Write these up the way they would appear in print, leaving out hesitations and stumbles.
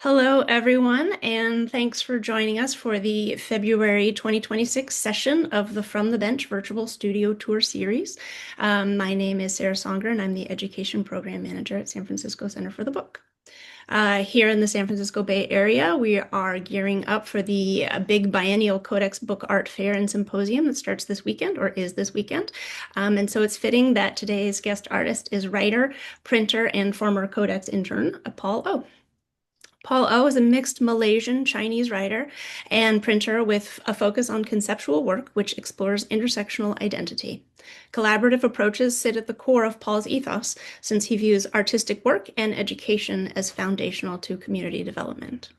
Hello, everyone, and thanks for joining us for the February 2026 session of the From the Bench Virtual Studio Tour Series. My name is Sarah Songer, and I'm the Education Program Manager at San Francisco Center for the Book. Here in the San Francisco Bay Area, we are gearing up for the big biennial Codex Book Art Fair and Symposium that starts this weekend, or is this weekend. And so it's fitting that today's guest artist is writer, printer, and former Codex intern, Paul O. Paul O is a mixed Malaysian-Chinese writer and printer with a focus on conceptual work, which explores intersectional identity. Collaborative approaches sit at the core of Paul's ethos, since he views artistic work and education as foundational to community development.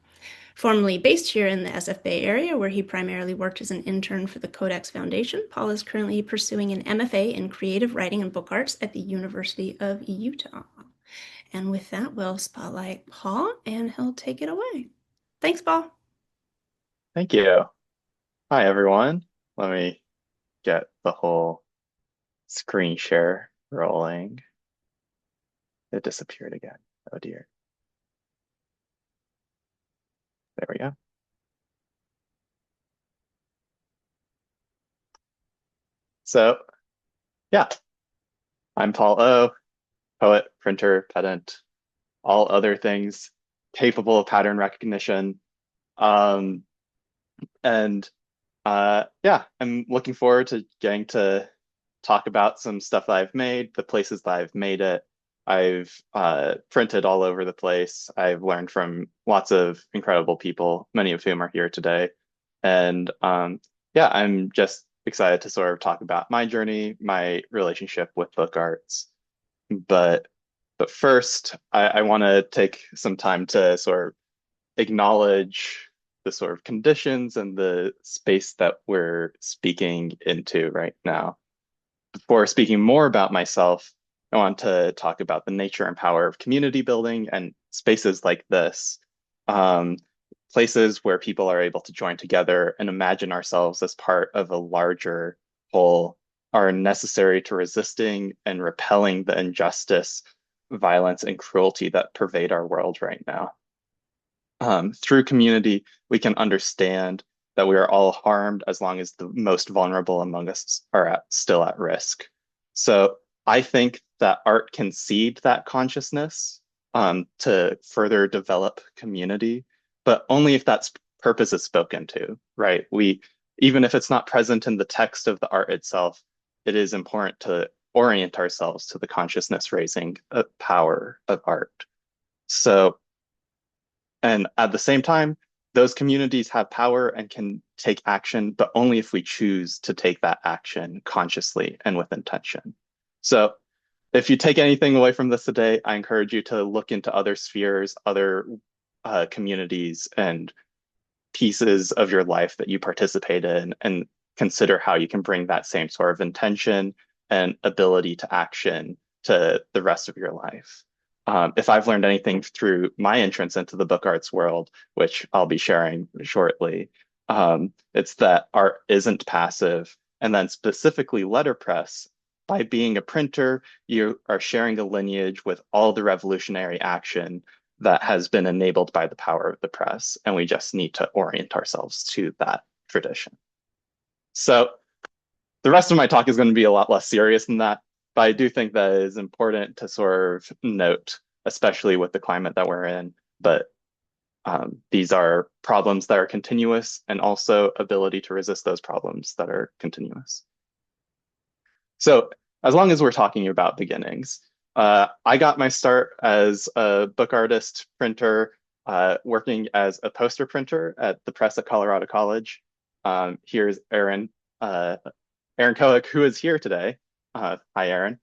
Formerly based here in the SF Bay area, where he primarily worked as an intern for the CODEX Foundation, Paul is currently pursuing an MFA in creative writing and book arts at the University of Utah. And with that, we'll spotlight Paul and he'll take it away. Thanks, Paul. Thank you. Hi, everyone. Let me get the whole screen share rolling. It disappeared again. Oh dear. There we go. So, yeah, I'm Paul O, poet, printer, pedant, all other things capable of pattern recognition. Um, and yeah, I'm looking forward to getting to talk about some stuff that I've made, the places that I've made it. I've printed all over the place. I've learned from lots of incredible people, many of whom are here today. And yeah, I'm just excited to sort of talk about my journey, my relationship with book arts. But but first, I want to take some time to sort of acknowledge the sort of conditions and the space that we're speaking into right now. Before speaking more about myself, I want to talk about the nature and power of community building and spaces like this, um, places where people are able to join together and imagine ourselves as part of a larger whole are necessary to resisting and repelling the injustice, violence, and cruelty that pervade our world right now. Through community, we can understand that we are all harmed as long as the most vulnerable among us are still at risk. So I think that art can seed that consciousness to further develop community, but only if that purpose is spoken to, right? Even if it's not present in the text of the art itself, it is important to orient ourselves to the consciousness raising power of art. So and at the same time, those communities have power and can take action, but only if we choose to take that action consciously and with intention. So if you take anything away from this today, I encourage you to look into other spheres, other communities, and pieces of your life that you participate in, and consider how you can bring that same sort of intention and ability to action to the rest of your life. If I've learned anything through my entrance into the book arts world, which I'll be sharing shortly, it's that art isn't passive. And then specifically letterpress, by being a printer, you are sharing a lineage with all the revolutionary action that has been enabled by the power of the press. And we just need to orient ourselves to that tradition. So the rest of my talk is going to be a lot less serious than that, but I do think that it is important to sort of note, especially with the climate that we're in. But these are problems that are continuous, and also ability to resist those problems that are continuous. So as long as we're talking about beginnings, I got my start as a book artist, printer, working as a poster printer at the press at Colorado College. Here's Aaron Koick, who is here today. Hi, Aaron.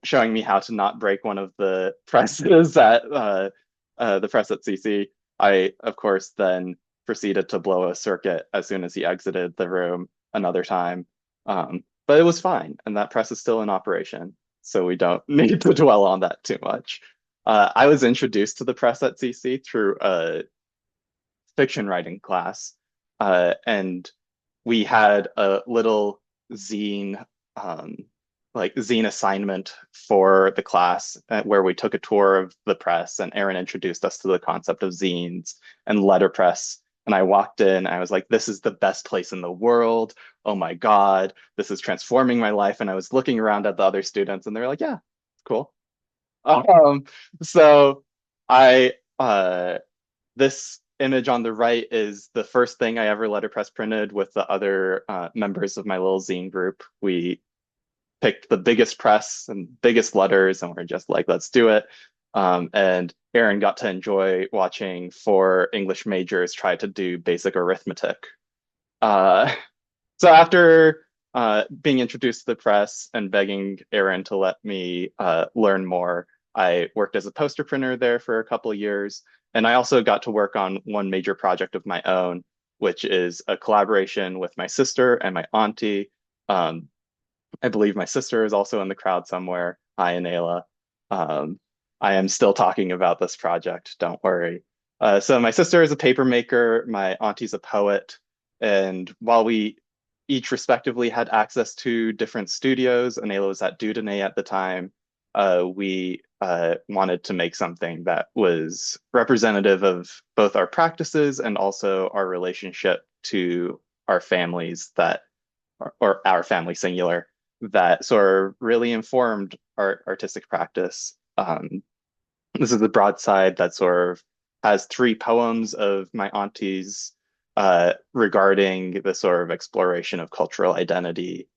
Showing me how to not break one of the presses at the press at CC. I, of course, then proceeded to blow a circuit as soon as he exited the room another time. But it was fine, and that press is still in operation, so we don't need to dwell on that too much. I was introduced to the press at CC through a fiction writing class, and we had a little zine like zine assignment for the class where we took a tour of the press and Aaron introduced us to the concept of zines and letterpress. And I walked in, I was like, this is the best place in the world. Oh my God, this is transforming my life. And I was looking around at the other students and they're like, yeah, it's cool. Um, so I this image on the right is the first thing I ever letterpress printed with the other members of my little zine group. We picked the biggest press and biggest letters, and we're just like, let's do it. And Aaron got to enjoy watching four English majors try to do basic arithmetic. Uh, so after being introduced to the press and begging Aaron to let me learn more, I worked as a poster printer there for a couple of years. And I also got to work on one major project of my own, which is a collaboration with my sister and my auntie. Um, I believe my sister is also in the crowd somewhere. Hi, Anela. Um, I am still talking about this project, don't worry. So my sister is a paper maker, my auntie's a poet, and while we each respectively had access to different studios, Anela was at Dudene at the time, we wanted to make something that was representative of both our practices and also our relationship to our families or our family singular, that sort of really informed our artistic practice. This is the broadside that sort of has three poems of my auntie's regarding the sort of exploration of cultural identity.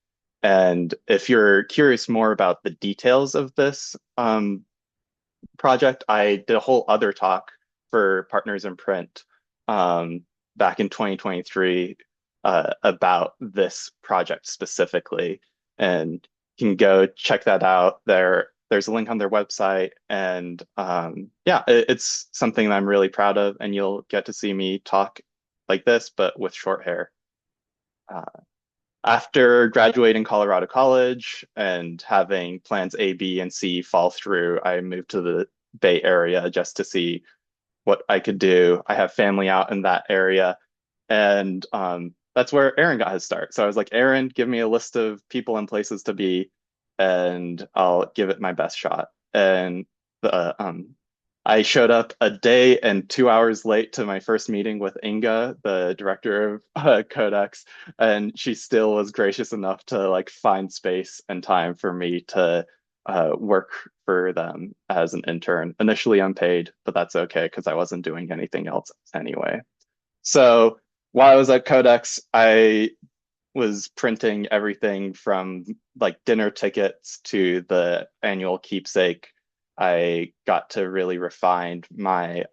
And if you're curious more about the details of this project, I did a whole other talk for Partners in Print back in 2023 about this project specifically. And you can go check that out. There's a link on their website. And yeah, it's something that I'm really proud of. And you'll get to see me talk like this, but with short hair. Uh, After graduating Colorado College and having plans A, B, and C fall through, I moved to the Bay Area just to see what I could do. I have family out in that area, and that's where Aaron got his start. So I was like, Aaron, give me a list of people and places to be, and I'll give it my best shot. And I showed up a day and 2 hours late to my first meeting with Inga, the director of Codex, and she still was gracious enough to like find space and time for me to work for them as an intern. Initially unpaid, but that's okay because I wasn't doing anything else anyway. So while I was at Codex, I was printing everything from like dinner tickets to the annual keepsake. I got to really refine my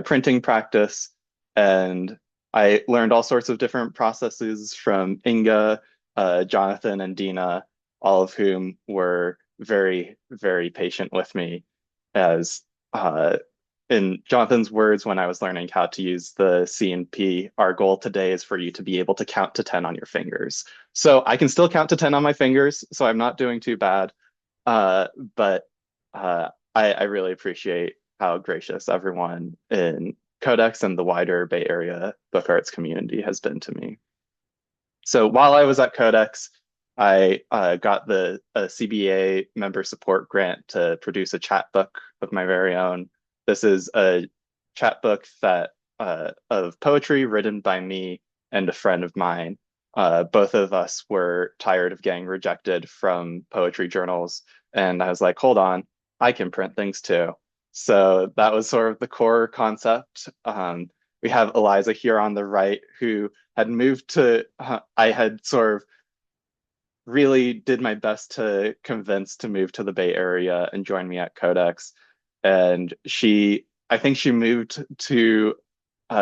printing practice, and I learned all sorts of different processes from Inga, Jonathan, and Dina, all of whom were very, very patient with me. As in Jonathan's words, when I was learning how to use the C&P, our goal today is for you to be able to count to 10 on your fingers. So I can still count to 10 on my fingers, so I'm not doing too bad. But I really appreciate how gracious everyone in Codex and the wider Bay Area book arts community has been to me. So while I was at Codex, I got the CBA member support grant to produce a chat book of my very own. This is a chat book that of poetry written by me and a friend of mine. Both of us were tired of getting rejected from poetry journals, and I was like, hold on, I can print things too. So that was sort of the core concept. We have Eliza here on the right, who had moved to, I had sort of really did my best to convince to move to the Bay Area and join me at Codex. And I think she moved to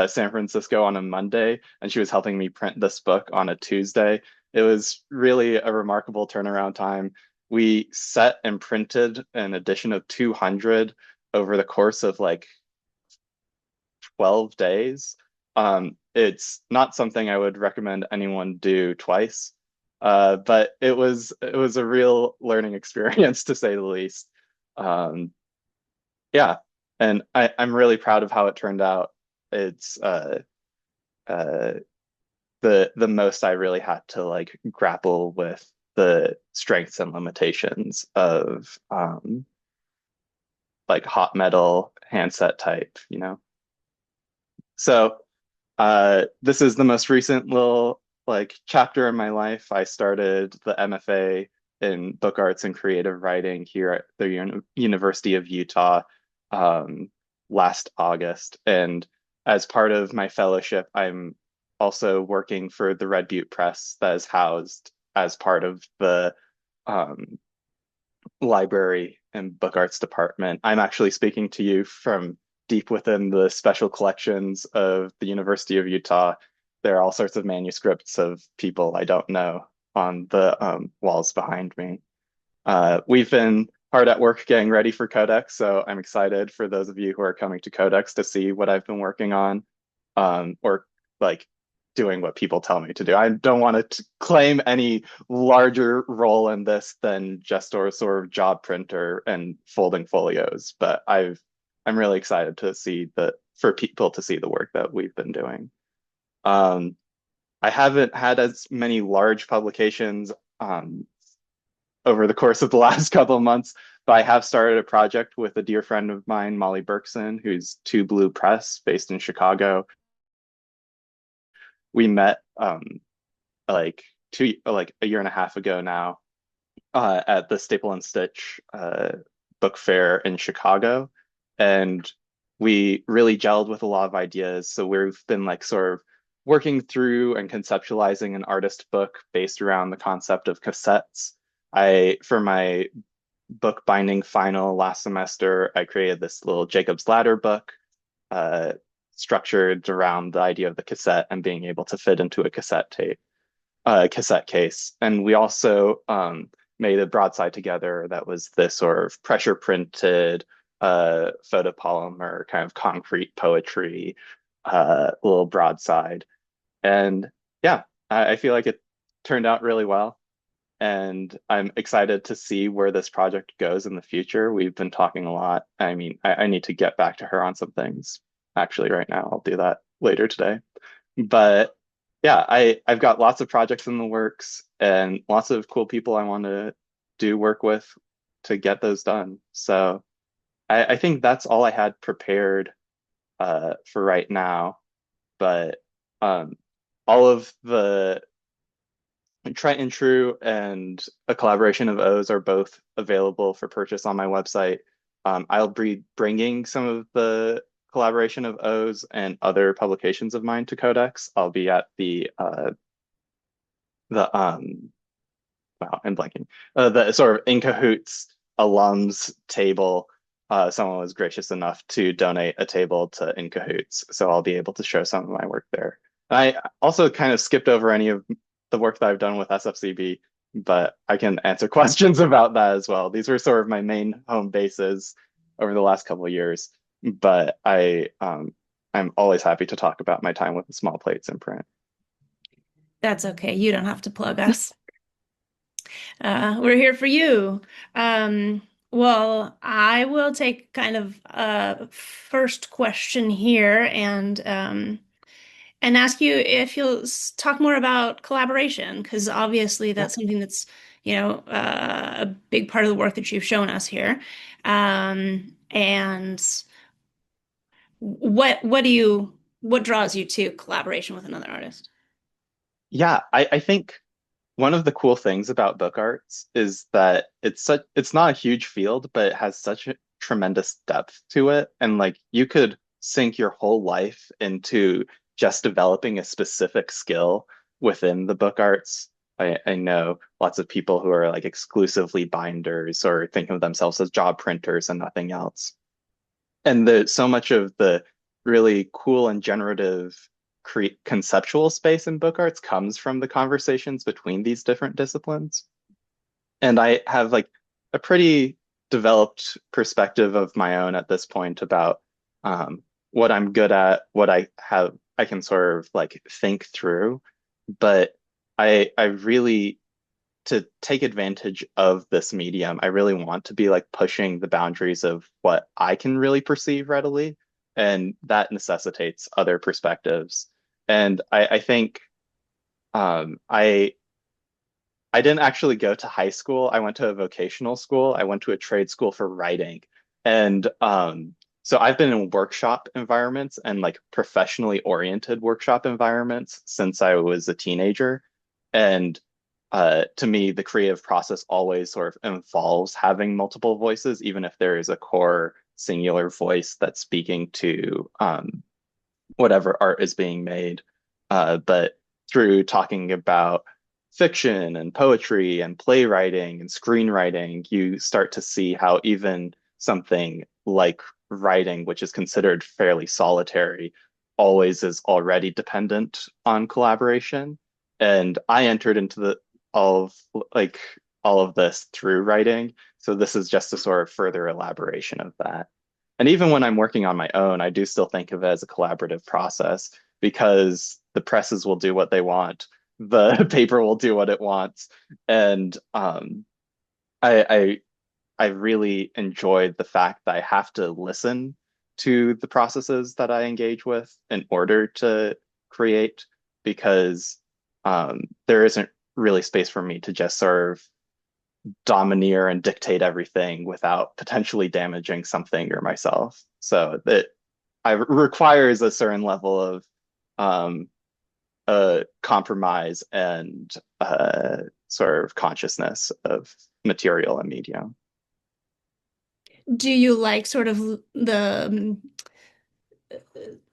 San Francisco on a Monday, and she was helping me print this book on a Tuesday. It was really a remarkable turnaround time. We set and printed an edition of 200 over the course of like 12 days. It's not something I would recommend anyone do twice, but it was a real learning experience to say the least. Um, yeah, and I'm really proud of how it turned out. It's uh, the most I really had to like grapple with the strengths and limitations of like hot metal handset type, you know. So this is the most recent little like chapter in my life. I started the MFA in book arts and creative writing here at the University of Utah um, last August. And as part of my fellowship, I'm also working for the Red Butte Press that is housed as part of the um, library and book arts department. I'm actually speaking to you from deep within the special collections of the University of Utah. There are all sorts of manuscripts of people I don't know on the walls behind me. We've been hard at work getting ready for Codex, so I'm excited for those of you who are coming to Codex to see what I've been working on, or like doing what people tell me to do. I don't want to claim any larger role in this than just a sort of job printer and folding folios, but I'm really excited to see the for people to see the work that we've been doing. Um, I haven't had as many large publications over the course of the last couple of months, but I have started a project with a dear friend of mine, Molly Berkson, who's Two Blue Press based in Chicago. We met like like a year and a half ago now at the Staple and Stitch book fair in Chicago, and we really gelled with a lot of ideas. So we've been like sort of working through and conceptualizing an artist book based around the concept of cassettes. For my book binding final last semester, I created this little Jacob's Ladder book, uh, structured around the idea of the cassette and being able to fit into a cassette case. And we also made a broadside together that was this sort of pressure printed photopolymer kind of concrete poetry little broadside. And yeah, I feel like it turned out really well. And I'm excited to see where this project goes in the future. We've been talking a lot. I mean, I need to get back to her on some things actually right now. I'll do that later today. But yeah, I've got lots of projects in the works and lots of cool people I want to do work with to get those done. So I think that's all I had prepared for right now. But um, all of the Trent and True and a collaboration of O's are both available for purchase on my website. I'll be bringing some of the collaboration of O's and other publications of mine to Codex. I'll be at the wow, I'm blanking. The sort of In Cahoots alums table. Someone was gracious enough to donate a table to In Cahoots, so I'll be able to show some of my work there. I also kind of skipped over any of the work that I've done with SFCB, but I can answer questions about that as well. These were sort of my main home bases over the last couple of years, but I'm always happy to talk about my time with the small plates in print. That's okay. You don't have to plug us. We're here for you. Well, I will take kind of a first question here and ask you if you'll talk more about collaboration, because obviously Yeah. that's something that's, a big part of the work that you've shown us here. And what draws you to collaboration with another artist? Yeah, I think one of the cool things about book arts is that it's not a huge field, but it has such a tremendous depth to it. And like you could sink your whole life into just developing a specific skill within the book arts. I know lots of people who are like exclusively binders or think of themselves as job printers and nothing else. And so much of the really cool and generative conceptual space in book arts comes from the conversations between these different disciplines. And I have like a pretty developed perspective of my own at this point about what I'm good at, what I can sort of like think through. But I really, to take advantage of this medium, I really want to be like pushing the boundaries of what I can really perceive readily. And that necessitates other perspectives. And I think I I didn't actually go to high school. I went to a vocational school. I went to a trade school for writing. And so I've been in workshop environments and like professionally oriented workshop environments since I was a teenager. And to me, the creative process always sort of involves having multiple voices, even if there is a core singular voice that's speaking to whatever art is being made. But through talking about fiction and poetry and playwriting and screenwriting, you start to see how even something like writing, which is considered fairly solitary, always is already dependent on collaboration. And I entered into the all of like all of this through writing. So this is just a sort of further elaboration of that. And even when I'm working on my own, I do still think of it as a collaborative process because the presses will do what they want, the paper will do what it wants, and I, I I really enjoyed the fact that I have to listen to the processes that I engage with in order to create because there isn't really space for me to just sort of domineer and dictate everything without potentially damaging something or myself. So that I requires a certain level of um, compromise and sort of consciousness of material and medium. Do you like sort of the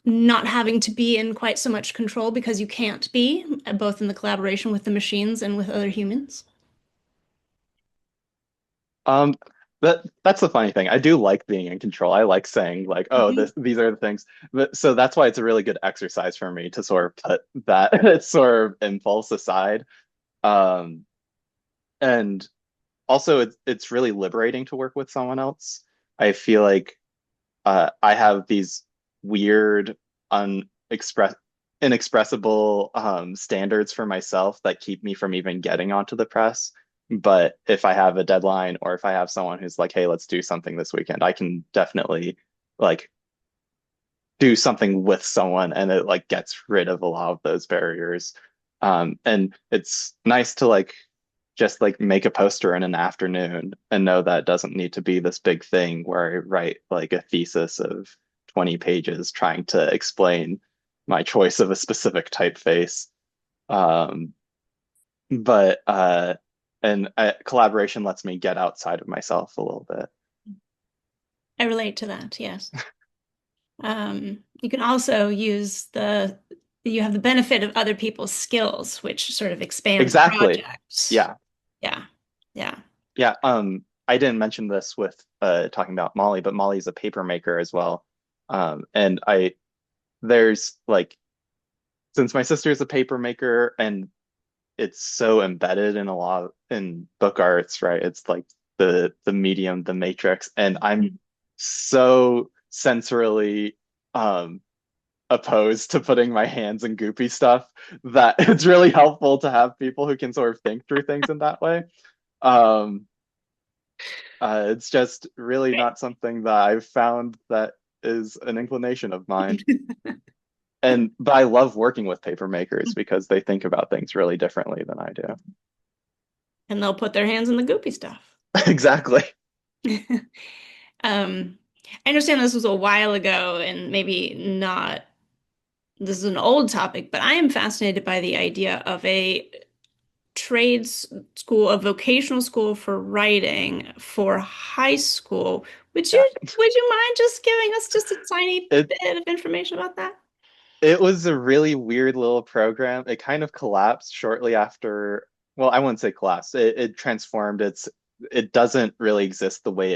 not having to be in quite so much control because you can't be, both in the collaboration with the machines and with other humans? Um, that's the funny thing. I do like being in control. I like saying like, oh, Mhm. these are the things. But so that's why it's a really good exercise for me to sort of put that sort of impulse aside. Um, and also it's really liberating to work with someone else. I feel like I have these weird, unexpress, inexpressible standards for myself that keep me from even getting onto the press. But if I have a deadline or if I have someone who's like, hey, let's do something this weekend, I can definitely like do something with someone and it like gets rid of a lot of those barriers. And it's nice to like just like make a poster in an afternoon and know that it doesn't need to be this big thing where I write like a thesis of 20 pages trying to explain my choice of a specific typeface. Um, but and collaboration lets me get outside of myself a little bit. I relate to that, yes. You can also you have the benefit of other people's skills, which sort of expands Exactly. projects. Yeah. Yeah, yeah. Yeah. I didn't mention this with talking about Molly, but Molly's a paper maker as well. And there's like since my sister is a paper maker and it's so embedded in a lot in book arts, right? It's like the medium, the matrix, and I'm so sensorily um opposed to putting my hands in goopy stuff that it's really helpful to have people who can sort of think through things in that way. Um it's just really not something that I've found that is an inclination of mine. And but I love working with paper makers because they think about things really differently than I do. And they'll put their hands in the goopy stuff. Exactly. Um, I understand this was a while ago and maybe not, this is an old topic, but I am fascinated by the idea of a school, a vocational school for writing for high school. Yeah. Would you mind just giving us just a tiny It bit of information about that? it was a really weird little program. It kind of collapsed shortly after, well, I wouldn't say collapsed. It transformed. It doesn't really exist uh, the way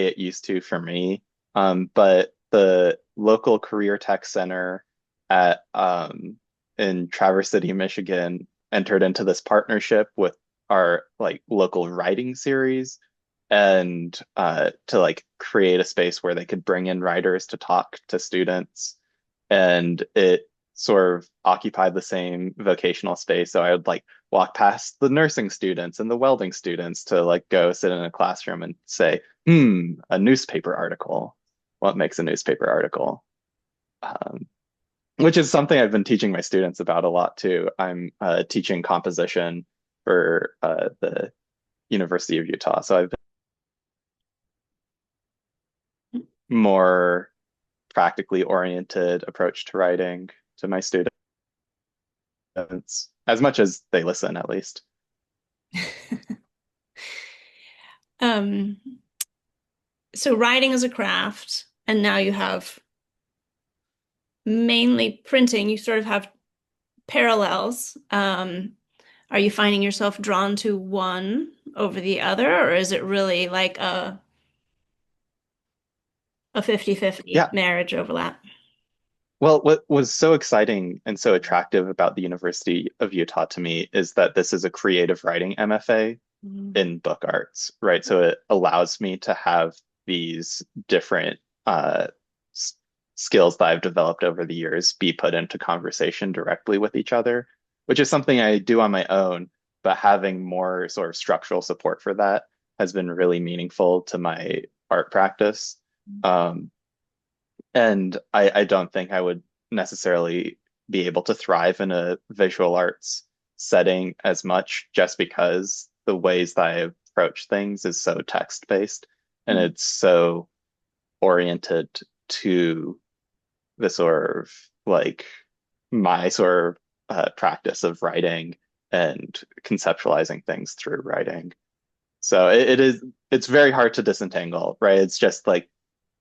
it used to for me. But the local career tech center at in Traverse City, Michigan, entered into this partnership with our like local writing series and to like create a space where they could bring in writers to talk to students. And it sort of occupied the same vocational space. So I would like walk past the nursing students and the welding students to like go sit in a classroom and say, a newspaper article. What makes a newspaper article? Um, which is something I've been teaching my students about a lot too. I'm teaching composition for the University of Utah, so I've been more practically oriented approach to writing to my students, as much as they listen, at least. Um, so writing is a craft, and now you have mainly printing. You sort of have parallels. Are you finding yourself drawn to one over the other, or is it really like a 50-50 Yeah. marriage overlap? Well, what was so exciting and so attractive about the University of Utah to me is that this is a creative writing MFA Mhm. in book arts, right? So it allows me to have these different s skills that I've developed over the years be put into conversation directly with each other, which is something I do on my own, but having more sort of structural support for that has been really meaningful to my art practice. Um, and I don't think I would necessarily be able to thrive in a visual arts setting as much just because the ways that I approach things is so text-based and Mhm. it's so oriented to the sort of like my sort of practice of writing and conceptualizing things through writing. So it's very hard to disentangle, right? It's just like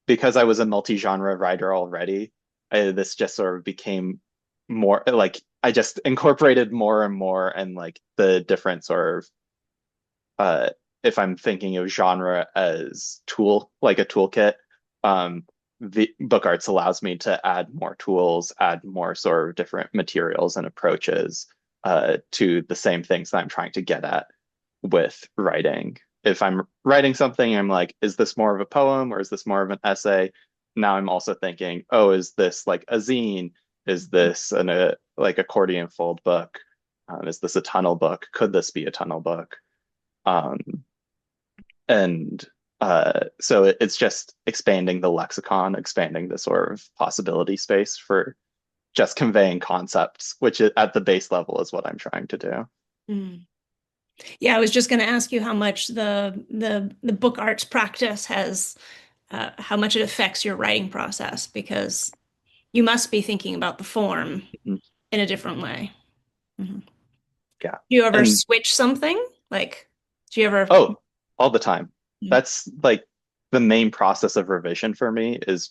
because I was a multi-genre writer already, this just sort of became more like I just incorporated more and more and like the different sort of if I'm thinking of genre as tool, like a toolkit, um, the book arts allows me to add more tools, add more sort of different materials and approaches to the same things that I'm trying to get at with writing. If I'm writing something, I'm like, is this more of a poem or is this more of an essay? Now I'm also thinking, oh, is this like a zine? Is this a like accordion fold book? Is this a tunnel book? Could this be a tunnel book? Um, and so it's just expanding the lexicon, expanding the sort of possibility space for just conveying concepts, which at the base level is what I'm trying to do. Mm. Yeah, I was just going to ask you how much the book arts practice has, how much it affects your writing process, because you must be thinking about the form Mhm. in a different way. Mhm. Yeah. Do you ever And switch something? Like, do you ever? oh, all the time. Mhm. That's like the main process of revision for me is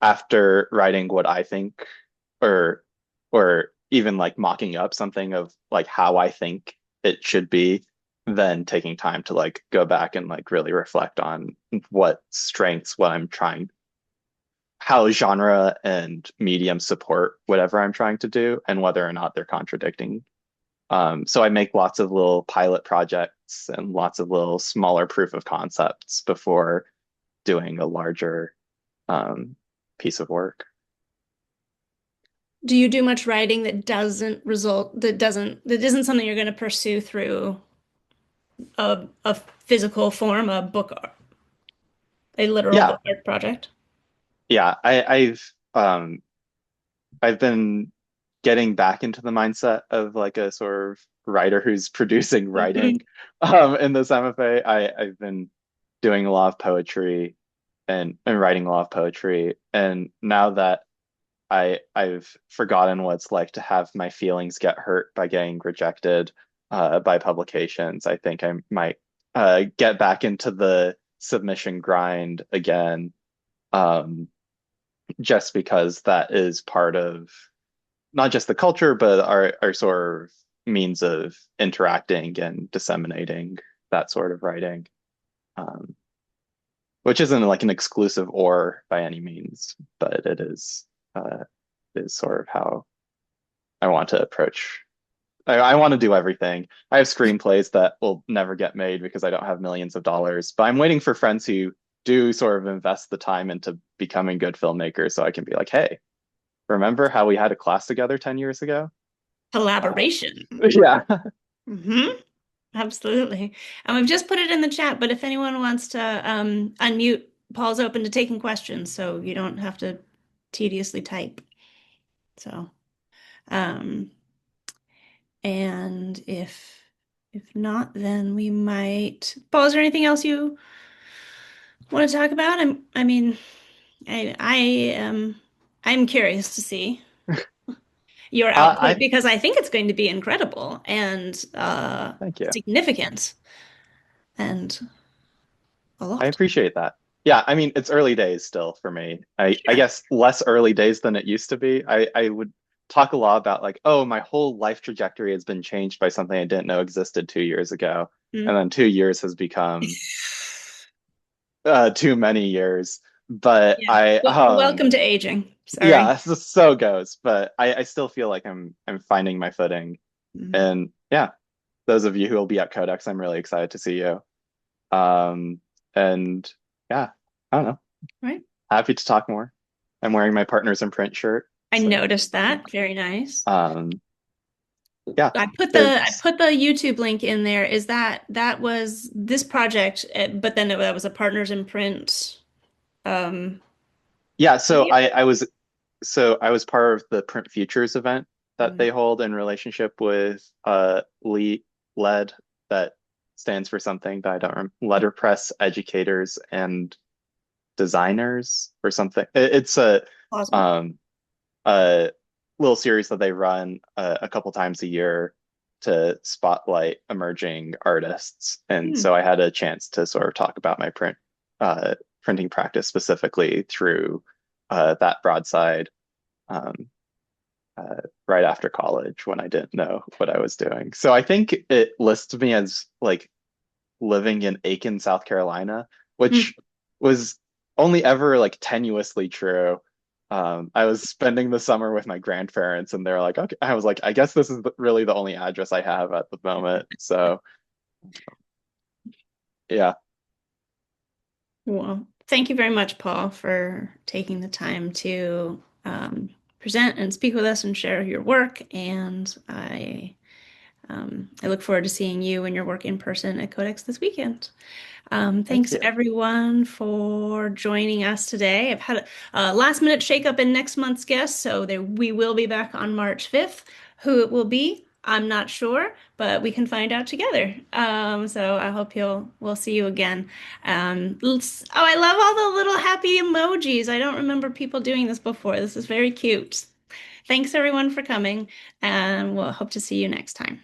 after writing what I think or or even like mocking up something of like how I think it should be, then taking time to like go back and like really reflect on what strengths, what I'm trying, how genre and medium support whatever I'm trying to do, and whether or not they're contradicting. So I make lots of little pilot projects and lots of little smaller proof of concepts before doing a larger um, piece of work. Do you do much writing that doesn't result, that isn't something you're going to pursue through a physical form, a book, a literal Yeah, book art project? yeah. I've been getting back into the mindset of like a sort of writer who's producing Mhm. writing in this MFA. I've been doing a lot of poetry and writing a lot of poetry. And now that I've forgotten what it's like to have my feelings get hurt by getting rejected by publications, I think I might get back into the submission grind again. Um, just because that is part of not just the culture, but our sort of means of interacting and disseminating that sort of writing, um, which isn't like an exclusive or by any means, but is sort of how I want to approach. I want to do everything. I have screenplays that will never get made because I don't have millions of dollars, but I'm waiting for friends who do sort of invest the time into becoming good filmmakers so I can be like, hey, remember how we had a class together 10 years ago? Uh, Collaboration. yeah. Hmm. Absolutely. I've just put it in the chat, but if anyone wants to unmute, Paul's open to taking questions, so you don't have to tediously type. So, um, and if not, then we might. Paul, is there anything else you want to talk about? I mean, I am I'm curious to see your output I because I think it's going to be incredible and Thank you. significant and a I lot. appreciate that. Yeah, I mean, it's early days still for me. I Sure. guess less early days than it used to be. I would talk a lot about like, oh, my whole life trajectory has been changed by something I didn't know existed 2 years ago. And Mm. then 2 years has become too many years. But Yeah. Welcome to aging. Sorry. yeah, so goes. But I still feel like I'm finding my footing. Mm. And yeah, those of you who will be at Codex, I'm really excited to see you. Um, and yeah, I don't know. Right. Happy to talk more. I'm wearing my Partners in Print shirt. I So noticed that. Very nice. um yeah, I it's put the YouTube link in there. Is that was this project, but then that was a Partners in Print um yeah, video? I was part of the Print Futures event that Mm. they hold in relationship with LED that stands for something that I don't remember. Letterpress educators and designers or something. It's Plausible. um a little series that they run a couple times a year to spotlight emerging artists. And Hmm. so I had a chance to sort of talk about my printing practice specifically through that broadside um, right after college when I didn't know what I was doing. So I think it lists me as like living in Aiken, South Carolina, Hmm. which was only ever like tenuously true. I was spending the summer with my grandparents, and they're like, okay. I was like, I guess this is really the only address I have at the moment. So yeah, Well, thank you very much, Paul, for taking the time to present and speak with us and share your work. And I look forward to seeing you and your work in person at Codex this weekend. thank Thanks you. everyone for joining us today. I've had a last minute shakeup in next month's guest, so we will be back on March 5th. Who it will be, I'm not sure, but we can find out together. So I hope we'll see you again. I love all the little happy emojis. I don't remember people doing this before. This is very cute. Thanks everyone for coming, and we'll hope to see you next time.